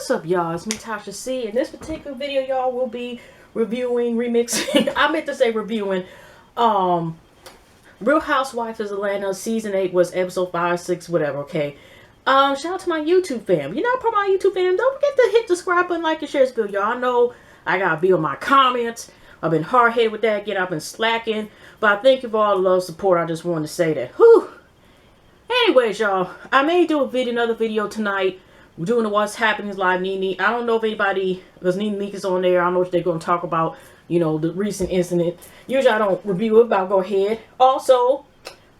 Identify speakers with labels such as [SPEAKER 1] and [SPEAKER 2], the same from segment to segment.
[SPEAKER 1] What's up, y'all? It's me, Tasha C. In this particular video, y'all will be reviewing, remixing. I meant to say reviewing. Real Housewives of Atlanta season 8 was episode 5, 6, whatever. Okay. Shout out to my YouTube fam. You know, for my YouTube fam, don't forget to hit the subscribe button, like, and share this video. Y'all know I gotta be on my comments. I've been hard headed with that. Again, I've been slacking, but I thank you for all the love, support. I just wanted to say that. Whew. Anyways, y'all, I may do another video tonight. We're doing the What's Happening Live Nene. I don't know if anybody, because Nene Leak is on there. I don't know if they're going to talk about, you know, the recent incident. Usually I don't review it, but I'll go ahead. Also,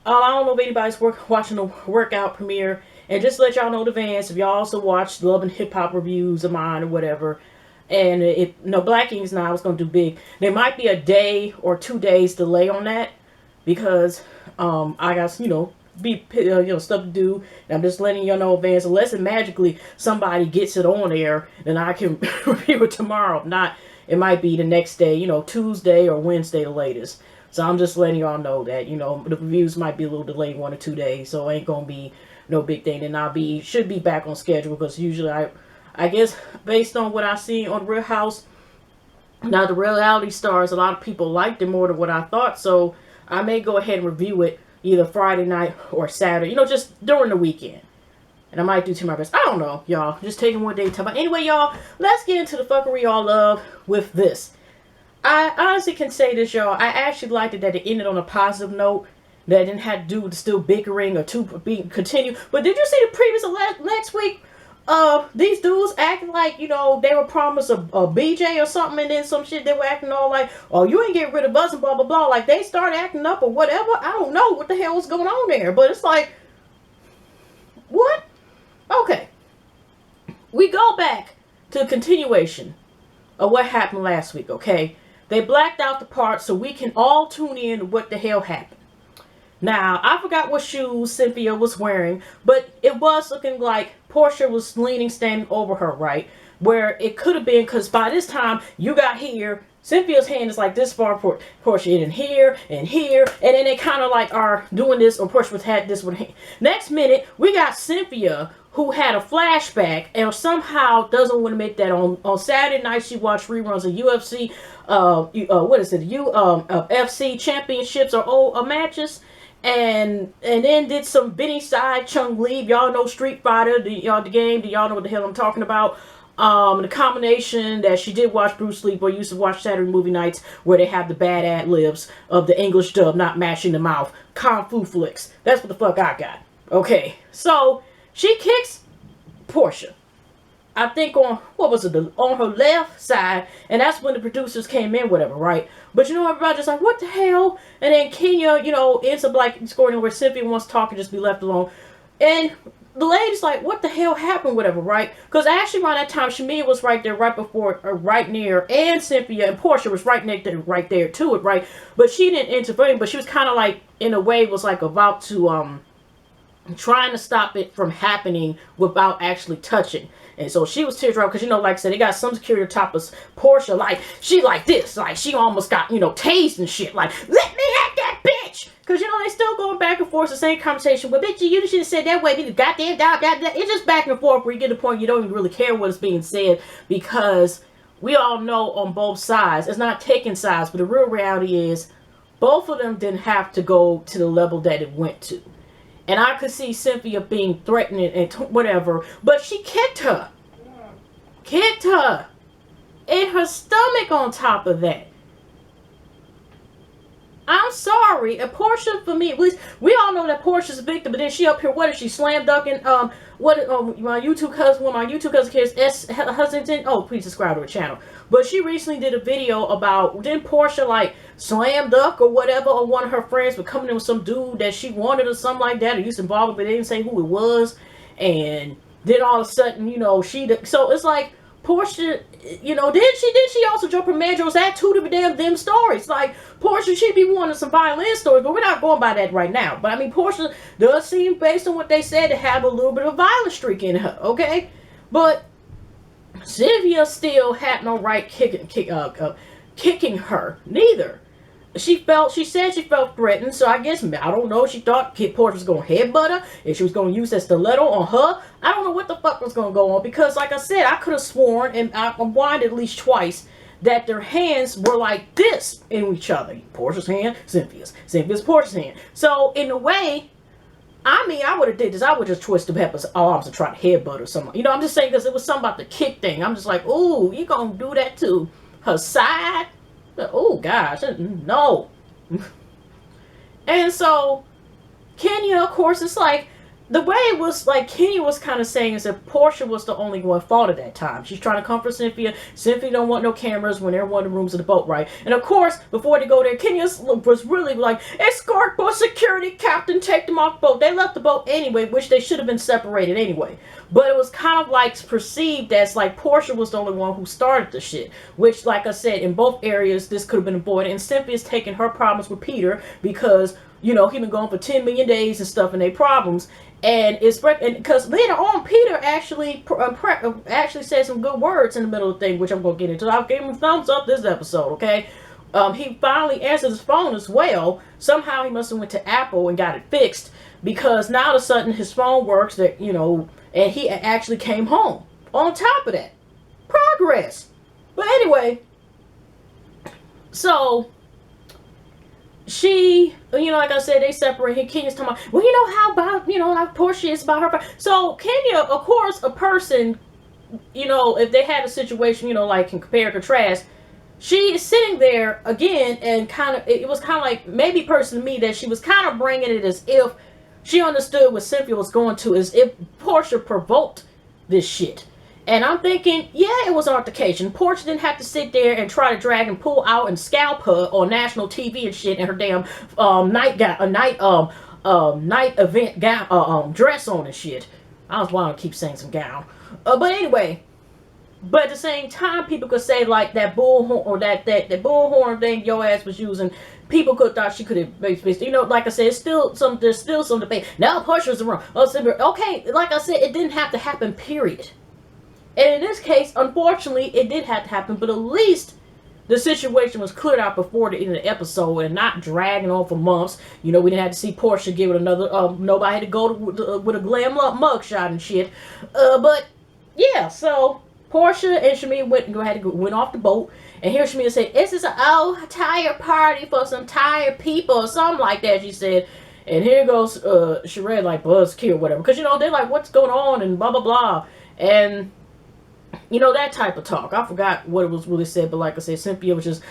[SPEAKER 1] I don't know if anybody's watching the workout premiere. And just to let y'all know in advance, if y'all also watch Love and Hip Hop reviews of mine or whatever, and if no Black Ink is not, I was going to do big. There might be a day or 2 days delay on that because I got, you know, stuff to do, and I'm just letting y'all know in advance. Unless it magically somebody gets it on there, then I can review it tomorrow. If not, it might be the next day, you know, Tuesday or Wednesday the latest. So I'm just letting y'all know that, you know, the reviews might be a little delayed 1 or 2 days, so it ain't gonna be no big thing. And should be back on schedule, because usually I guess based on what I see on Real House, now the reality stars, a lot of people liked it more than what I thought, so I may go ahead and review it either Friday night or Saturday, you know, just during the weekend. And I might do to my best. I don't know, y'all. Just taking one day at a time. But anyway, y'all, let's get into the fuckery y'all love with this. I honestly can say this, y'all. I actually liked it that it ended on a positive note. That it didn't have to do with still bickering or being continued. But did you see the previous next week? These dudes acting like, you know, they were promised a BJ or something, and then some shit they were acting all like, oh, you ain't getting rid of us and blah blah blah. Like they started acting up or whatever. I don't know what the hell was going on there, but it's like, what? Okay, we go back to the continuation of what happened last week. Okay, they blacked out the part so we can all tune in to what the hell happened. Now, I forgot what shoes Cynthia was wearing, but it was looking like Portia was standing over her, right? Where it could have been, because by this time, you got here, Cynthia's hand is like this far, Portia in here, and here, and then they kind of like are doing this, or Portia was had this one. Next minute, we got Cynthia, who had a flashback, and somehow doesn't want to make that on Saturday night. She watched reruns of UFC, FC championships or matches. And then did some Benny Side Chung Lee. Y'all know Street Fighter, the game. Do y'all know what the hell I'm talking about? The combination that she did watch Bruce Lee, but used to watch Saturday movie nights where they have the bad ad libs of the English dub not matching the mouth. Kung Fu flicks. That's what the fuck I got. Okay, so she kicks Portia, I think on, what was it, on her left side, and that's when the producers came in, whatever, right? But you know, everybody just like, what the hell? And then Kenya, you know, ends up like scoring where Cynthia wants to talk and just be left alone. And the lady's like, what the hell happened, whatever, right? Because actually around that time, Shamia was right there, right before, right near, and Cynthia and Portia was right next to, right there to it, right? But she didn't intervene, but she was kind of like, in a way, was like about to, trying to stop it from happening without actually touching. And so she was teardrop because, you know, like I said, they got some security top of Portia, like, she like this, like, she almost got, you know, tased and shit, like, let me at that bitch! Because, you know, they still going back and forth, the same conversation, well, bitch, you should have said that way, the goddamn, it's just back and forth where you get to the point you don't even really care what is being said, because we all know on both sides, it's not taking sides, but the real reality is, both of them didn't have to go to the level that it went to. And I could see Cynthia being threatened and whatever. But she kicked her. Kicked her. In her stomach on top of that. I'm sorry. And Portia, for me, at least, we all know that Portia's a victim. But then she up here, what is she, slam dunking? My YouTube cousin cares, Husband. Oh, please subscribe to her channel. But she recently did a video about, didn't Portia like slam dunk or whatever on one of her friends for coming in with some dude that she wanted or something like that, or used to involve her, but they didn't say who it was. And then all of a sudden, you know, so it's like, Portia, you know, did she also jump her man? Was that two different damn stories? Like, Portia, she'd be wanting some violin stories, but we're not going by that right now. But I mean, Portia does seem, based on what they said, to have a little bit of a violent streak in her, okay? But Cynthia still had no right kicking her, neither. she said she felt threatened, so I guess, I don't know, she thought Kid Portia was going to headbutt her, and she was going to use that stiletto on her. I don't know what the fuck was going to go on, because like I said, I could have sworn, and I whined at least twice, that their hands were like this in each other. Portia's hand, Cynthia's Portia's hand. So in a way, I mean, I would have did this. I would just twist the Pepper's arms and try to headbutt or something. You know, I'm just saying, because it was something about the kick thing. I'm just like, ooh, you gonna do that to her side? Oh gosh, no. And so Kenya, of course, it's like, the way it was, like, Kenya was kind of saying is that Portia was the only one fault at that time. She's trying to comfort Cynthia. Cynthia don't want no cameras when they're in one of the rooms of the boat, right? And of course, before they go there, Kenya was really like, escort boat security captain, take them off boat. They left the boat anyway, which they should have been separated anyway. But it was kind of like perceived as like Portia was the only one who started the shit. Which, like I said, in both areas, this could have been avoided. And Cynthia's taking her problems with Peter because, you know, he been gone for 10 million days and stuff, and they problems. And it's because later on, Peter actually said some good words in the middle of the thing, which I'm going to get into. I'll give him a thumbs up this episode, okay? He finally answered his phone as well. Somehow he must have went to Apple and got it fixed, because now all of a sudden his phone works, that, you know, and he actually came home. On top of that, progress. But anyway, so she, you know, like I said, they separated. Kenya's talking about, well, you know how about, you know, how Portia is about her. So Kenya, of course, a person, you know, if they had a situation, you know, like can compare and contrast, she is sitting there again, and kind of, it was kind of like, maybe person to me, that she was kind of bringing it as if she understood what Cynthia was going to, as if Portia provoked this shit. And I'm thinking, yeah, it was altercation. Portia didn't have to sit there and try to drag and pull out and scalp her on national TV and shit in her damn night event gown, dress on and shit. I was wanting to keep saying some gown. But anyway, but at the same time, people could say like that bullhorn, or that bullhorn thing your ass was using. People could thought she could have, you know, like I said, there's still some debate. Now Portia's wrong. Okay, like I said, it didn't have to happen, period. And in this case, unfortunately, it did have to happen, but at least the situation was cleared out before the end of the episode and not dragging on for months. You know, we didn't have to see Portia give it another, nobody had to go with a glam up mugshot and shit. But yeah, so Portia and Shamia went off the boat, and here Shamia said, "This is a tired party for some tired people," or something like that, she said. And here goes Sheree like buzzkill or whatever, because, you know, they're like, what's going on, and blah blah blah, and you know, that type of talk. I forgot what it was really said, but like I said, Cynthia was just,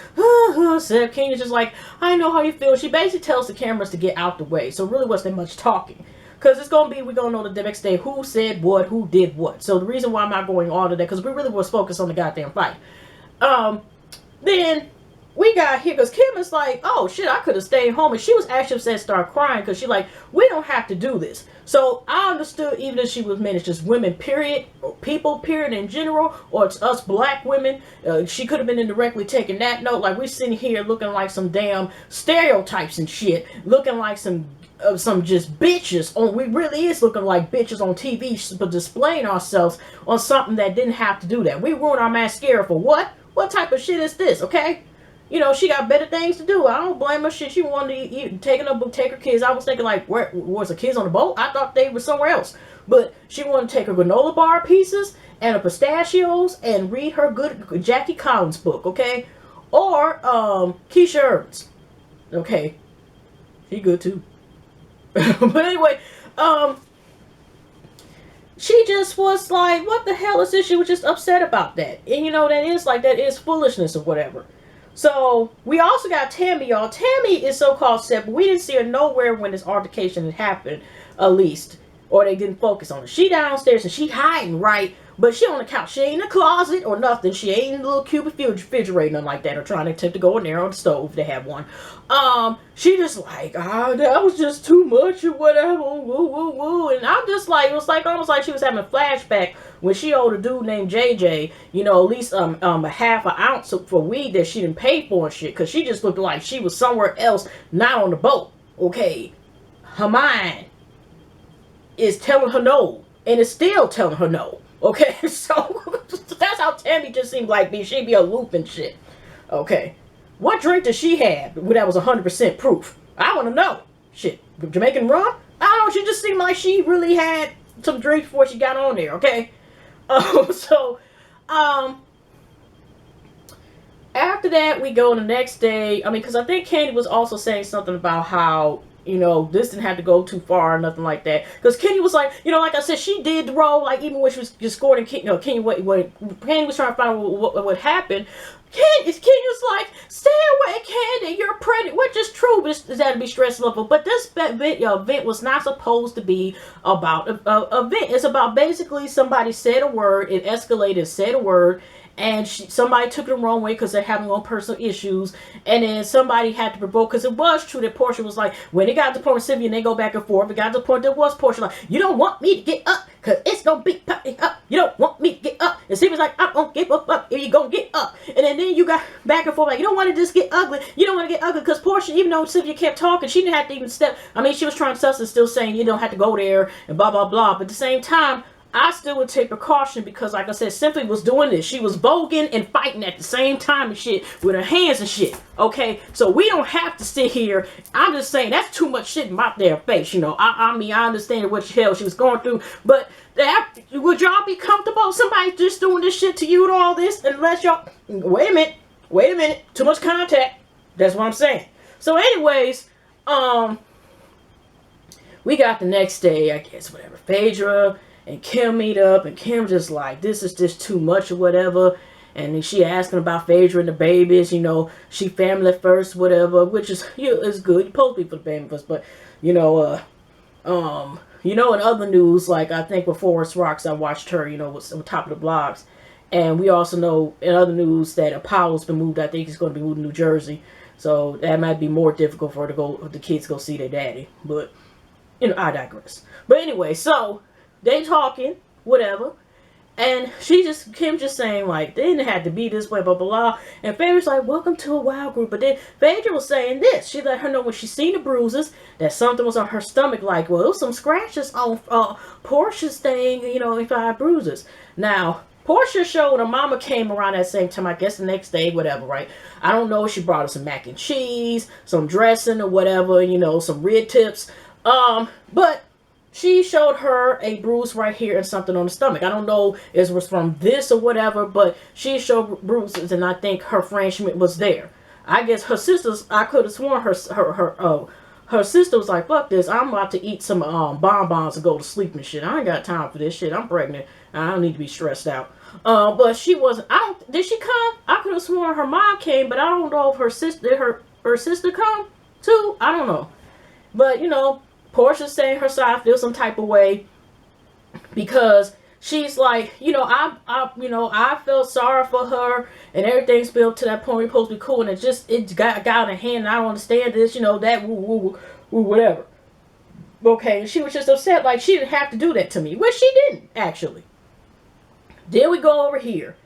[SPEAKER 1] said, Kenya just like, I know how you feel. She basically tells the cameras to get out the way. So really wasn't much talking. Because it's going to be, we're going to know the next day who said what, who did what. So the reason why I'm not going on to that, because we really was focused on the goddamn fight. Then we got here, because Kim is like, oh shit, I could have stayed home. And she was actually upset, start crying, because she like, we don't have to do this. So I understood, even if she was meant, it's just women, period, or people, period, in general, or it's us black women. She could have been indirectly taking that note. Like, we're sitting here looking like some damn stereotypes and shit, looking like some just bitches. We really is looking like bitches on TV, but displaying ourselves on something that didn't have to do that. We ruined our mascara for what? What type of shit is this, okay? You know, she got better things to do. I don't blame her. Shit, she wanted to take her kids. I was thinking, like, where was the kids on the boat? I thought they were somewhere else. But she wanted to take her granola bar pieces and her pistachios and read her good Jackie Collins book, okay? Or Keisha Evans, okay? She good too. But anyway, she just was like, what the hell is this? She was just upset about that. And you know, that is foolishness or whatever. So we also got Tammy, y'all. Tammy is so-called set, but we didn't see her nowhere when this altercation had happened, at least. Or they didn't focus on her. She downstairs and she hiding, right? But she on the couch. She ain't in the closet or nothing. She ain't in the little cube refrigerator, nothing like that. Or trying to attempt to go in there on the stove if they have one. She just like, that was just too much or whatever. Woo, woo, woo. And I'm just like, it was like almost like she was having a flashback when she owed a dude named JJ, you know, at least a half an ounce for weed that she didn't pay for and shit. Because she just looked like she was somewhere else, not on the boat. Okay. Her mind is telling her no. And it's still telling her no. Okay, so that's how Tammy just seemed like me. She'd be aloof and shit. Okay. What drink did she have that was 100% proof? I want to know. Shit, Jamaican rum? I don't know. She just seemed like she really had some drinks before she got on there. Okay. So, after that, we go the next day. I mean, because I think Candy was also saying something about how, this didn't have to go too far or nothing like that. Because Kenny was like, like I said, she did the role, like, even when she was just scoring, Kenny, what Candy was trying to find out what happened. Kenny was like, stay away, Candy, you're pregnant, which is true, but it's had to be stress level. But this event was not supposed to be about an event. It's about basically somebody said a word, it escalated, said a word, and somebody took it the wrong way because they're having their own personal issues, and then somebody had to provoke, because it was true that Portia was like, when it got to the point with Cynthia and they go back and forth, it got to the point that was Portia like, you don't want me to get up because it's gonna be popping up, you don't want me to get up, and Cynthia was like, I'm gonna get up if you gonna get up, and then you got back and forth like, you don't want to just get ugly, you don't want to get ugly, because Portia, even though Cynthia kept talking, she didn't have to even step, I mean, she was trying to suss and still saying you don't have to go there and blah blah blah, but at the same time, I still would take precaution because, like I said, Cynthia was doing this. She was voguing and fighting at the same time and shit with her hands and shit. Okay, so we don't have to sit here. I'm just saying that's too much shit in my damn face. I mean, I understand what the hell she was going through, but would y'all be comfortable somebody just doing this shit to you and all this unless y'all? Wait a minute, too much contact. That's what I'm saying. So, anyways, we got the next day, I guess, whatever. Phaedra and Kim meet up, and Kim just like, this is just too much or whatever, and she asking about Phaedra and the babies, she family first, whatever, which is, is good, you're supposed to be for the family first, but, in other news, like, I think with Forest Rocks, I watched her, was on top of the blogs, and we also know in other news that Apollo's been moved. I think he's going to be moved to New Jersey, so that might be more difficult for the kids to go see their daddy, but, I digress. But anyway, so they talking, whatever, and Kim just saying, like, they didn't have to be this way, blah, blah, blah, and Phaedra's like, welcome to a wild group, but then Phaedra was saying this, she let her know when she seen the bruises, that something was on her stomach, like, well, it was some scratches on Portia's thing, and 5 bruises. Now, Portia showed her mama came around that same time, I guess the next day, whatever, right? I don't know if she brought her some mac and cheese, some dressing or whatever, some rib tips, but she showed her a bruise right here and something on the stomach. I don't know if it was from this or whatever, but she showed bruises, and I think her friend was there. I guess her sisters, I could have sworn her sister was like, fuck this, I'm about to eat some bonbons and go to sleep and shit. I ain't got time for this shit. I'm pregnant. I don't need to be stressed out. But she wasn't, did she come? I could have sworn her mom came, but I don't know if her sister come too. I don't know. But, Portia's saying her side feels some type of way because she's like, I felt sorry for her and everything's built to that point we're supposed to be cool, and it got out of hand, and I don't understand this, that whatever. Okay, and she was just upset like she didn't have to do that to me, which she didn't actually. Then we go over here.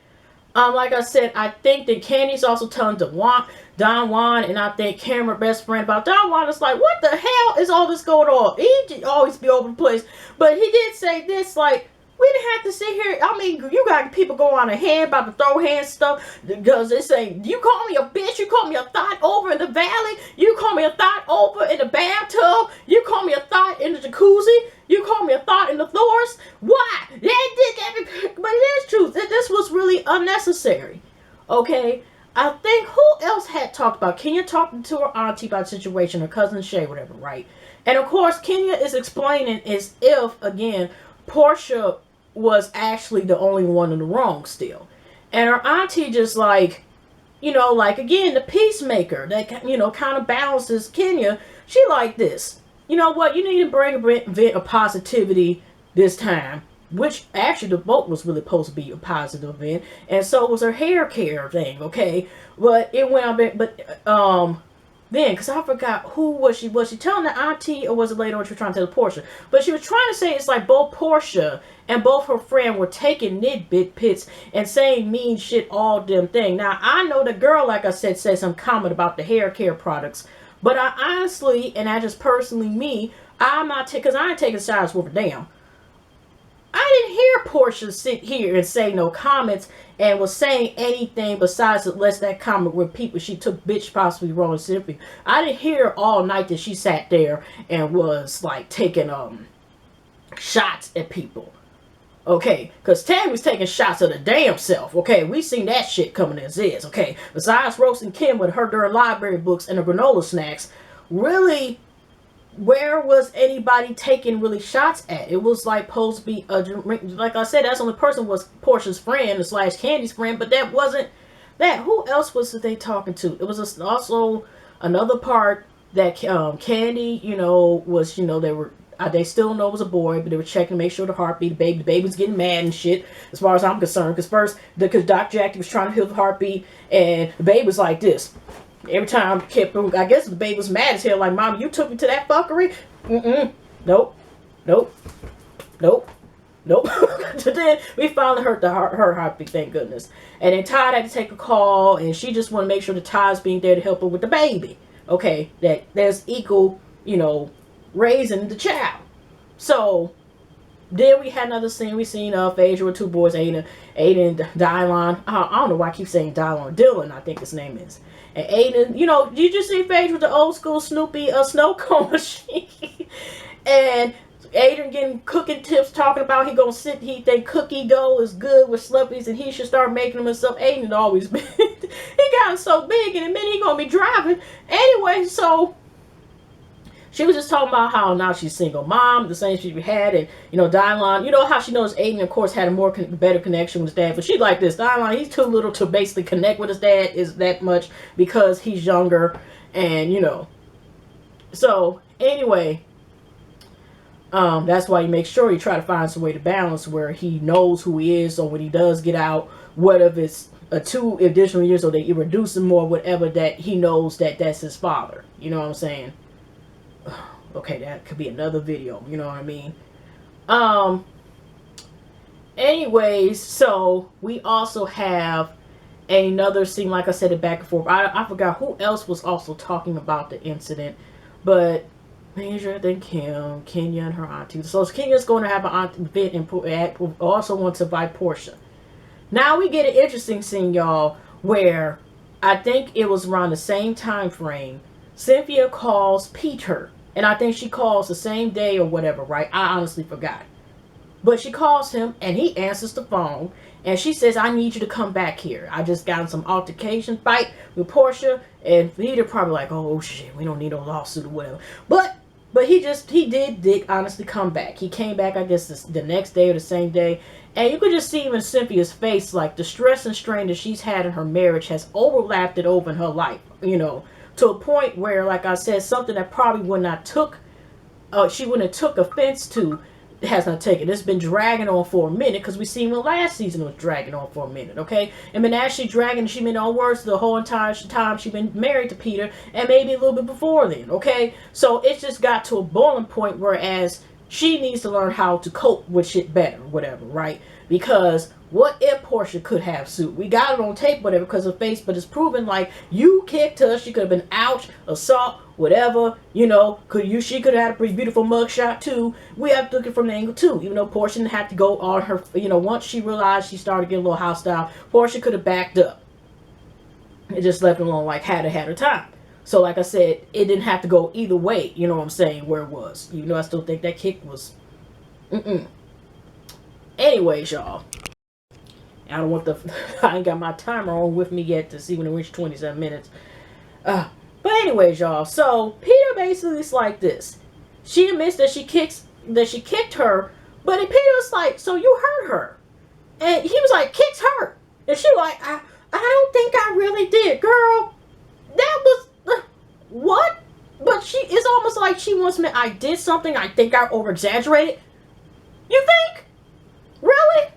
[SPEAKER 1] Like I said, I think that Candy's also telling Don Juan, and I think Cameron, best friend, about Don Juan is like, what the hell is all this going on? He always be over the place. But he did say this, like, we didn't have to sit here. I mean, you got people going on ahead about to throw hands stuff because they say, you call me a bitch, you call me a thought over in the valley, you call me a thought over in the bathtub, you call me a thought in the jacuzzi, you call me a thought in the forest. Why? They did everything. But it is true that this was really unnecessary. Okay? I think who else had talked about Kenya talking to her auntie about the situation, her cousin Shay, whatever, right? And of course, Kenya is explaining as if, again, Portia was actually the only one in the wrong still. And her auntie just like, like, again, the peacemaker that, kind of balances Kenya. She like this. You know what? You need to bring a bit of positivity this time. Which, actually, the vote was really supposed to be a positive event. And so was her hair care thing, okay? But it went a bit, then, because I forgot who was she telling the auntie, or was it later on she was trying to tell Portia? But she was trying to say it's like both Portia and both her friend were taking nitpicks and saying mean shit all them thing. Now, I know the girl, like I said some comment about the hair care products. But I honestly, and I just personally, I'm not because I ain't taking sides with a damn. I didn't hear Portia sit here and say no comments and was saying anything besides unless that comment where people she took bitch possibly wrong and Cynthia. I didn't hear all night that she sat there and was like taking shots at people. Okay, because Tammy was taking shots of the damn self. Okay, we seen that shit coming as is. Okay, besides roasting Kim with her library books and the granola snacks, really, where was anybody taking really shots at? It was like supposed to be like I said, that's the only person was Portia's friend / Candy's friend, but that wasn't that. Who else was they talking to? It was also another part that Candy, was they were. They still know it was a boy, but they were checking to make sure the heartbeat, the baby was getting mad and shit, as far as I'm concerned. Because first, because Doc Jackie was trying to heal the heartbeat, and the baby was like this. Every time, I guess the baby was mad as hell, like, Mama, you took me to that fuckery? Nope. So then we finally heard her heartbeat, thank goodness. And then Todd had to take a call, and she just wanted to make sure that Todd's being there to help her with the baby. Okay, that there's equal, raising the child. So then we had another scene. We seen Phaedra with two boys, Aiden and Dylan. I don't know why I keep saying Dylan. Dylan, I think his name is. And Aiden, did you see Phaedra with the old school Snoopy snow cone machine? And Aiden getting cooking tips, talking about he think cookie dough is good with Slurpees and he should start making them himself. Aiden always been he got so big and admit he gonna be driving anyway. So she was just talking about how now she's single mom, the same she had, and Dylan, how she knows Aiden, of course, had a better connection with his dad, but she like this. Dylan, he's too little to basically connect with his dad is that much because he's younger, and So anyway, that's why you make sure you try to find some way to balance where he knows who he is, so when he does get out, what if it's 2 additional years or they reduce him more, whatever, that he knows that that's his father. You know what I'm saying? Okay, that could be another video, you know what I mean? Anyways, so we also have another scene, like I said, it back and forth. I forgot who else was also talking about the incident, but Major, then Kim, Kenya, and her auntie. So Kenya's going to have an aunt event and also wants to invite Portia. Now we get an interesting scene, y'all, where I think it was around the same time frame. Cynthia calls Peter. And I think she calls the same day or whatever, right? I honestly forgot. But she calls him and he answers the phone. And she says, I need you to come back here. I just got in some altercation fight with Portia. And Peter probably like, oh shit, we don't need a lawsuit or whatever. But he did honestly come back. He came back, I guess, the next day or the same day. And you could just see even Cynthia's face, like the stress and strain that she's had in her marriage has overlapped it over in her life, to a point where, like I said, something that probably she wouldn't have took offense to has not taken. It's been dragging on for a minute because we seen the last season was dragging on for a minute, okay? And been actually dragging, she been on worse the whole entire time she been married to Peter and maybe a little bit before then, okay? So it's just got to a boiling point whereas she needs to learn how to cope with shit better, whatever, right? Because what if Portia could have sued? We got it on tape, whatever, because of face, but it's proven like you kicked her. She could have been ouch, assault, whatever. She could have had a pretty beautiful mugshot too. We have to look at it from the angle too. Even though Portia didn't have to go on her, once she realized she started getting a little hostile, Portia could have backed up. It just left alone, like had her time. So like I said, it didn't have to go either way. You know what I'm saying? Where it was. I still think that kick was. Anyways, y'all. I don't want I ain't got my timer on with me yet to see when it reaches 27 minutes. But anyways, y'all. So Peter basically is like this. She admits that she kicked her, but Peter was like, so you hurt her. And he was like, kicks hurt. And she like, I don't think I really did, girl. That was what? But it's almost like she wants me. I did something. I think I over exaggerated. You think? Really?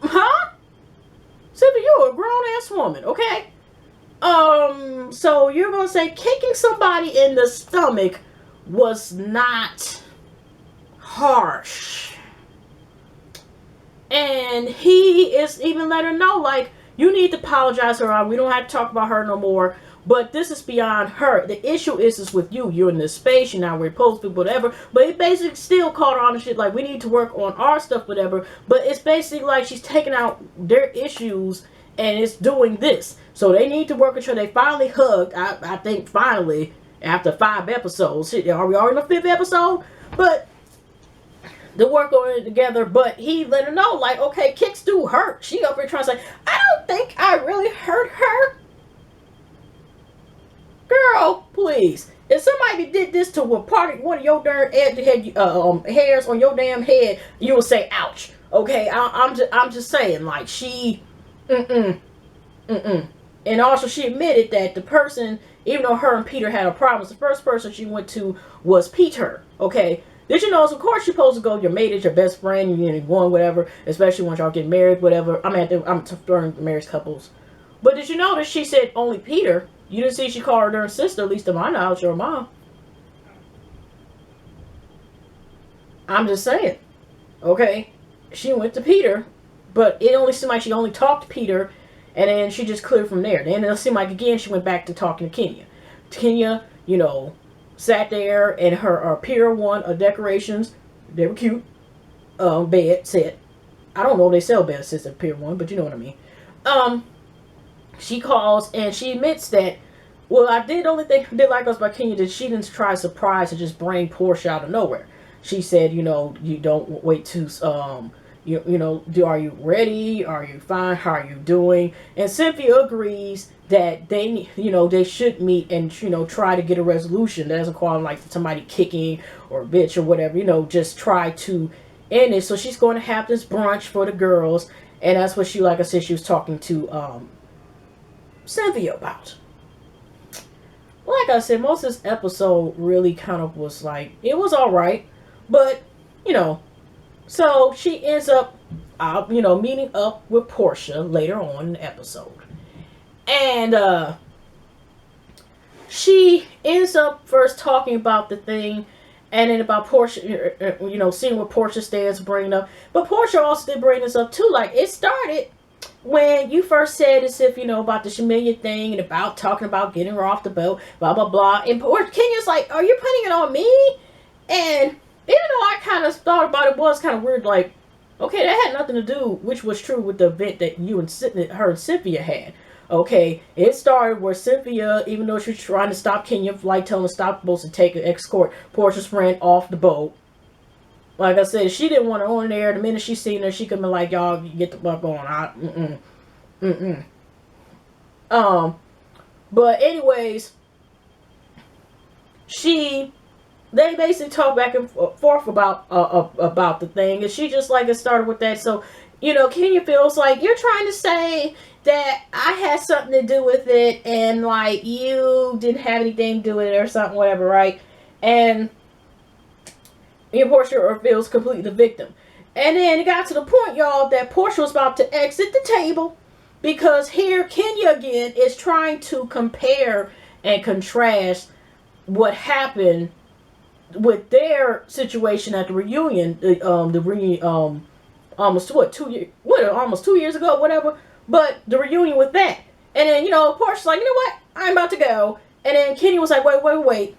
[SPEAKER 1] Huh? Cynthia, you're a grown-ass woman, okay? So you're gonna say kicking somebody in the stomach was not harsh. And he is even let her know, like, you need to apologize to her. We don't have to talk about her no more. But this is beyond her. The issue is with you. You're in this space. You're not where you're supposed to be, whatever. But it basically still called her on the shit. Like, we need to work on our stuff, whatever. But it's basically like she's taking out their issues and it's doing this. So they need to work until they finally hugged. I think finally, after 5 episodes. Are we already in the 5th episode? But to work on it together. But he let her know, like, okay, kicks do hurt. She up here trying to say, I don't think I really hurt her. Girl, please. If somebody did this to one of your darn hairs on your damn head, you would say, ouch. Okay, I'm just saying, like, she, and also she admitted that the person, even though her and Peter had a problem, the first person she went to was Peter. Okay, did you know? So of course you're supposed to go. Your mate is your best friend. You're one, whatever. Especially once y'all get married, whatever. I mean, I'm referring to married couples. But did you notice she said only Peter? You didn't see she called her sister, at least to my knowledge, or mom. I'm just saying. Okay. She went to Peter, but it only seemed like she only talked to Peter, and then she just cleared from there. Then it seemed like, again, she went back to talking to Kenya. Kenya, you know, sat there, and her Pier 1 decorations, they were cute. Bed set. I don't know if they sell bed sets at Pier 1, but you know what I mean. She calls and she admits that, well, I did only thing I did like us by Kenya that she didn't try surprise to just bring Portia out of nowhere. She said, you know, you don't wait to, you know, are you ready? Are you fine? How are you doing? And Cynthia agrees that they, you know, they should meet and, you know, try to get a resolution. That doesn't call them like somebody kicking or a bitch or whatever, you know, just try to end it. So she's going to have this brunch for the girls. And that's what she, like I said, she was talking to, Cynthia about. Like I said, most of this episode really kind of was like, it was alright, but, you know, so she ends up, you know, meeting up with Portia later on in the episode. And, she ends up first talking about the thing, and then about Portia, you know, seeing what Portia stands bringing up. But Portia also did bring this up too. Like, it started when you first said as if, you know, about the Shamilia thing and about talking about getting her off the boat, blah, blah, blah. And Kenya's like, are you putting it on me? And even though I kind of thought about it, was kind of weird, like, okay, that had nothing to do, which was true with the event that you and her and Cynthia had. Okay, it started where Cynthia, even though she was trying to stop Kenya, like telling her stop, supposed to take an escort Portia's friend off the boat. Like I said, she didn't want her on there. The minute she seen her, she could be like, y'all, get the fuck on. But anyways, they basically talk back and forth about the thing. And she just, like, it started with that. So, you know, Kenya feels like, you're trying to say that I had something to do with it. And, like, you didn't have anything to do with it or something, whatever, right? And Portia feels completely the victim. And then it got to the point, y'all, that Portia was about to exit the table because here Kenya again is trying to compare and contrast what happened with their situation at the reunion. Almost 2 years, almost 2 years ago, whatever. But the reunion with that, and then, you know, Portia's like, you know what, I'm about to go. And then Kenya was like, wait.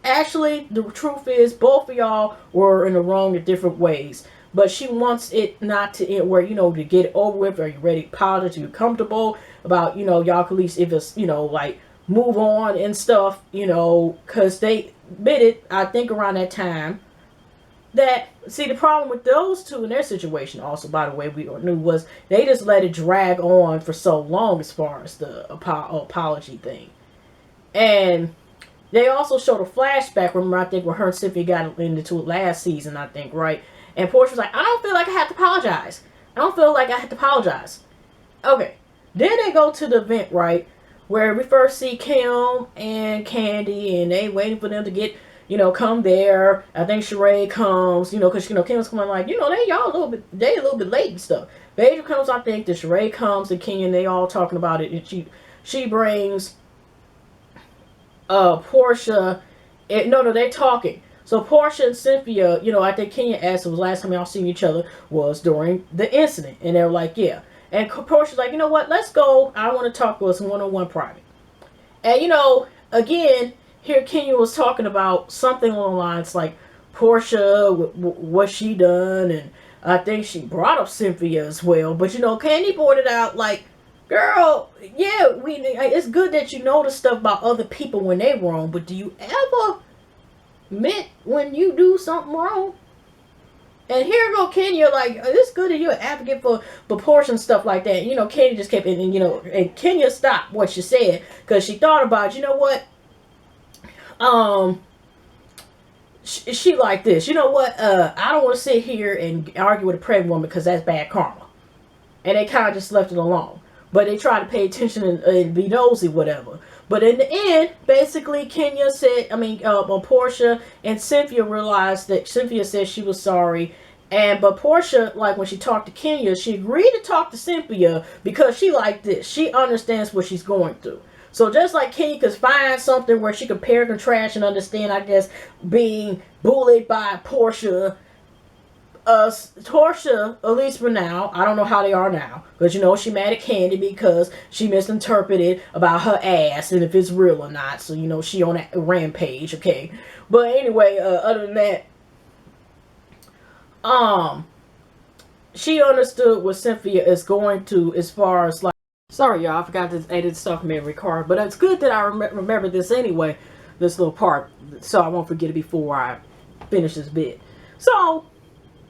[SPEAKER 1] Actually, the truth is, both of y'all were in the wrong in different ways. But she wants it not to end where, you know, to get it over with. Are you ready to apologize? Are you comfortable about, you know, y'all can at least, if it's, you know, like, move on and stuff, you know, because they admitted, I think around that time, that, see, the problem with those two in their situation, also, by the way, we knew, was they just let it drag on for so long as far as the apology thing. And they also showed a flashback, remember, I think, where her and Cynthia got into it last season, I think, right? And Portia was like, I don't feel like I have to apologize. I don't feel like I have to apologize. Okay. Then they go to the event, right? Where we first see Kim and Candy, and they waiting for them to get, you know, come there. I think Sheree comes, you know, because, you know, Kim's coming like, you know, they a little bit late and stuff. But Adrian comes, I think, the Sheree comes, and Kenya, and they all talking about it. And she brings Portia. No, they're talking. So Portia and Cynthia, you know, I think Kenya asked, was last time y'all seen each other was during the incident. And they're like, yeah. And Portia's like, you know what, let's go. I want to talk with us one-on-one private. And again, here Kenya was talking about something along the lines like Portia, what she done, and I think she brought up Cynthia as well. But Candy pointed out like, girl, yeah, it's good that you know the stuff about other people when they wrong, but do you ever admit when you do something wrong? And here go Kenya, like, it's good that you're an advocate for proportion stuff like that. Kenya just kept, and Kenya stopped what she said, because she thought about, what? She like this, what? I don't want to sit here and argue with a pregnant woman, because that's bad karma. And they kind of just left it alone. But they tried to pay attention and be nosy, whatever. But in the end, basically, Kenya said, Portia and Cynthia realized that Cynthia said she was sorry. But Portia, like when she talked to Kenya, she agreed to talk to Cynthia because she like this. She understands what she's going through. So just like Kenya could find something where she could compare and contrast and understand, I guess, being bullied by Portia, Portia, at least for now, I don't know how they are now, because she mad at Candy because she misinterpreted about her ass and if it's real or not. So she on a rampage, okay. But anyway, other than that, she understood what Cynthia is going to, as far as like, sorry y'all, I forgot to edit stuff from every card, but it's good that I remember this anyway, this little part, so I won't forget it before I finish this bit. So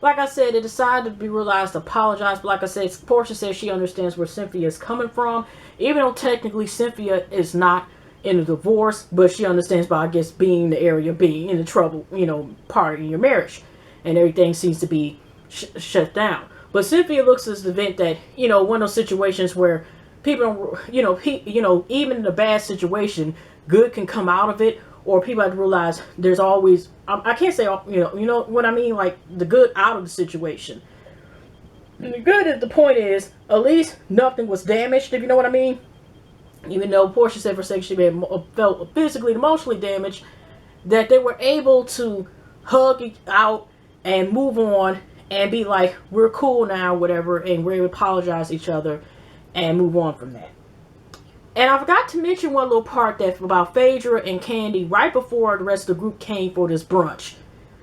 [SPEAKER 1] like I said, they decided to be realized to apologize. But like I said, Portia says she understands where Cynthia is coming from. Even though technically Cynthia is not in a divorce, but she understands by, I guess, being in the area, being in the trouble, part of your marriage. And everything seems to be shut down. But Cynthia looks at the event that, one of those situations where people don't, even in a bad situation, good can come out of it. Or people have to realize there's always, I can't say, you know what I mean, like the good out of the situation. And the good is, the point is, at least nothing was damaged, if you know what I mean. Even though Portia said for a second she felt physically and emotionally damaged, that they were able to hug it out and move on and be like, we're cool now, whatever, and we're able to apologize to each other and move on from that. And I forgot to mention one little part that about Phaedra and Candy right before the rest of the group came for this brunch.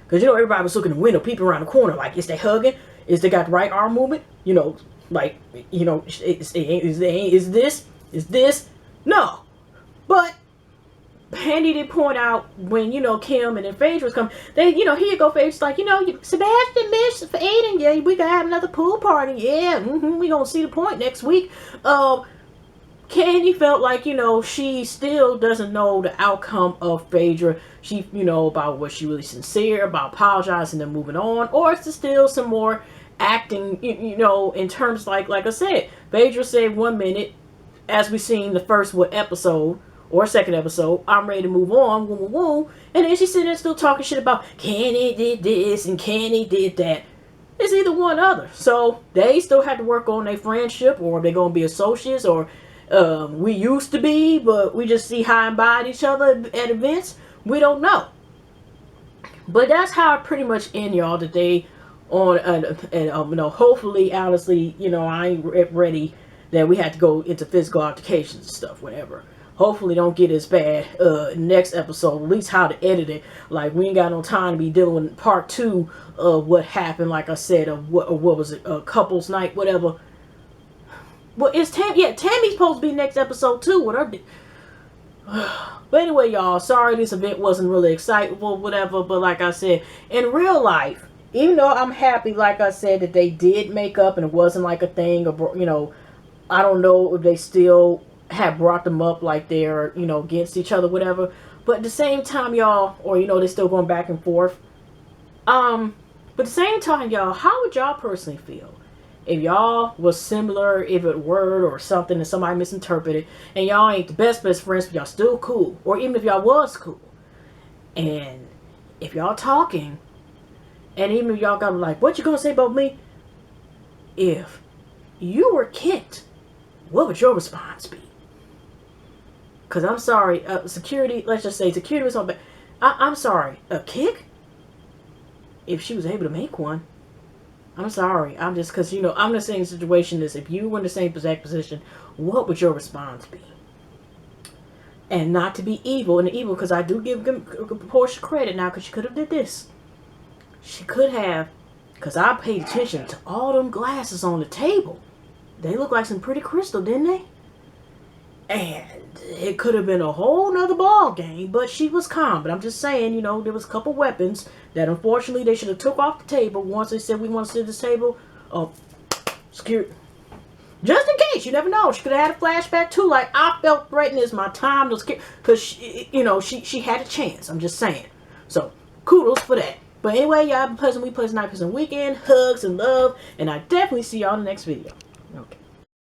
[SPEAKER 1] Because, everybody was looking in the window, peeping around the corner, like, is they hugging? Is they got the right arm movement? Like, is this? No. But Candy did point out when, Kim and then Phaedra was coming, they, here go Phaedra's like, Sebastian missed for Aiden, yeah, we gotta have another pool party, yeah, we gonna see the point next week. Candy felt like, she still doesn't know the outcome of Phaedra. She, about was she really sincere, about apologizing and moving on, or is there still some more acting, in terms like I said, Phaedra said 1 minute, as we seen the first episode, or second episode, I'm ready to move on, woo, woo, woo, and then she's sitting there still talking shit about Candy did this and Candy did that. It's either one or other. So they still have to work on their friendship, or they're going to be associates, or we used to be, but we just see high and by at each other at events. We don't know. But that's how I pretty much end y'all today on, hopefully, honestly, I ain't ready that we had to go into physical altercations and stuff, whatever. Hopefully don't get as bad next episode, at least how to edit it. Like, we ain't got no time to be dealing with part 2 of what happened, like I said, of what was it, couples night, whatever. Well, it's Tammy's supposed to be next episode too. But anyway, y'all, sorry this event wasn't really excitable, whatever. But like I said, in real life, even though I'm happy, like I said, that they did make up and it wasn't like a thing, or I don't know if they still have brought them up like they're against each other, whatever. But at the same time, y'all, or they're still going back and forth. But at the same time, y'all, how would y'all personally feel if y'all was similar, if it word or something that somebody misinterpreted, and y'all ain't the best friends, but y'all still cool, or even if y'all was cool, and if y'all talking, and even if y'all got like, what you gonna say about me? If you were kicked, what would your response be? Because I'm sorry, security, let's just say security was on bad. I'm sorry, a kick? If she was able to make one, I'm sorry. I'm just, because, I'm the same situation as if you were in the same exact position, what would your response be? and not to be evil and evil, because I do give Portia credit now, because she could have did this. She could have, because I paid attention to all them glasses on the table. They look like some pretty crystal, didn't they? And it could have been a whole nother ball game, but she was calm. But I'm just saying, you know, there was a couple weapons that unfortunately they should have took off the table once they said we want to sit at this table. Oh, security. Just in case, you never know. She could have had a flashback too. Like, I felt threatened. It's my time to scare. Because, you know, she had a chance. I'm just saying. So, kudos for that. But anyway, y'all have a pleasant week, pleasant night, pleasant weekend. Hugs and love. And I definitely see y'all in the next video.